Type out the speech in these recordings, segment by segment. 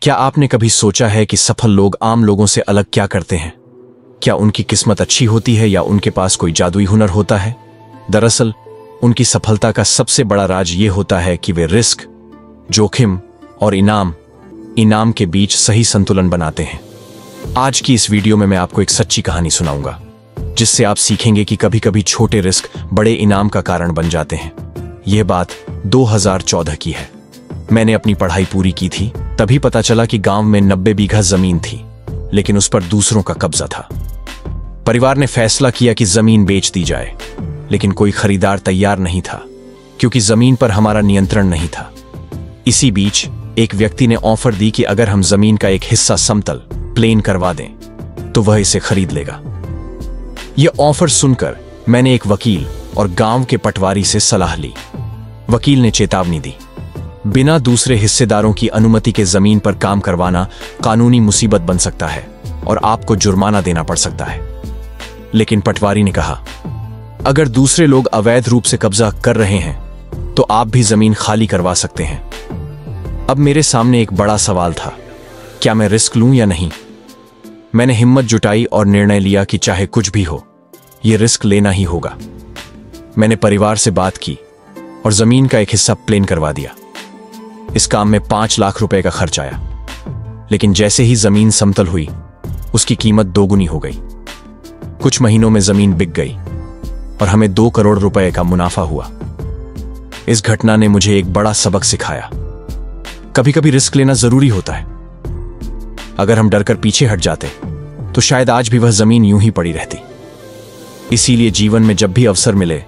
क्या आपने कभी सोचा है कि सफल लोग आम लोगों से अलग क्या करते हैं? क्या उनकी किस्मत अच्छी होती है या उनके पास कोई जादुई हुनर होता है? दरअसल उनकी सफलता का सबसे बड़ा राज ये होता है कि वे रिस्क, जोखिम और इनाम के बीच सही संतुलन बनाते हैं। आज की इस वीडियो में मैं आपको एक सच्ची कहानी सुनाऊंगा, जिससे आप सीखेंगे कि कभी कभी छोटे रिस्क बड़े इनाम का कारण बन जाते हैं। यह बात 2014 की है। मैंने अपनी पढ़ाई पूरी की थी, तभी पता चला कि गांव में 90 बीघा जमीन थी, लेकिन उस पर दूसरों का कब्जा था। परिवार ने फैसला किया कि जमीन बेच दी जाए, लेकिन कोई खरीदार तैयार नहीं था, क्योंकि जमीन पर हमारा नियंत्रण नहीं था। इसी बीच एक व्यक्ति ने ऑफर दी कि अगर हम जमीन का एक हिस्सा समतल प्लेन करवा दें तो वह इसे खरीद लेगा। यह ऑफर सुनकर मैंने एक वकील और गांव के पटवारी से सलाह ली। वकील ने चेतावनी दी, बिना दूसरे हिस्सेदारों की अनुमति के जमीन पर काम करवाना कानूनी मुसीबत बन सकता है और आपको जुर्माना देना पड़ सकता है। लेकिन पटवारी ने कहा, अगर दूसरे लोग अवैध रूप से कब्जा कर रहे हैं तो आप भी जमीन खाली करवा सकते हैं। अब मेरे सामने एक बड़ा सवाल था, क्या मैं रिस्क लूं या नहीं? मैंने हिम्मत जुटाई और निर्णय लिया कि चाहे कुछ भी हो, यह रिस्क लेना ही होगा। मैंने परिवार से बात की और जमीन का एक हिस्सा प्लेन करवा दिया। इस काम में 5 लाख रुपए का खर्च आया, लेकिन जैसे ही जमीन समतल हुई, उसकी कीमत 2 गुनी हो गई। कुछ महीनों में जमीन बिक गई और हमें 2 करोड़ रुपए का मुनाफा हुआ। इस घटना ने मुझे एक बड़ा सबक सिखाया, कभी कभी रिस्क लेना जरूरी होता है। अगर हम डरकर पीछे हट जाते तो शायद आज भी वह जमीन यूं ही पड़ी रहती। इसीलिए जीवन में जब भी अवसर मिले,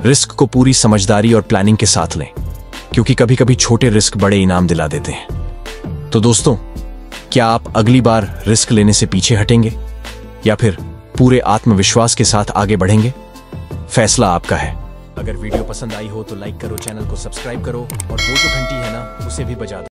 रिस्क को पूरी समझदारी और प्लानिंग के साथ लें, क्योंकि कभी कभी छोटे रिस्क बड़े इनाम दिला देते हैं। तो दोस्तों, क्या आप अगली बार रिस्क लेने से पीछे हटेंगे या फिर पूरे आत्मविश्वास के साथ आगे बढ़ेंगे? फैसला आपका है। अगर वीडियो पसंद आई हो तो लाइक करो, चैनल को सब्सक्राइब करो और वो जो घंटी है ना, उसे भी बजा दो।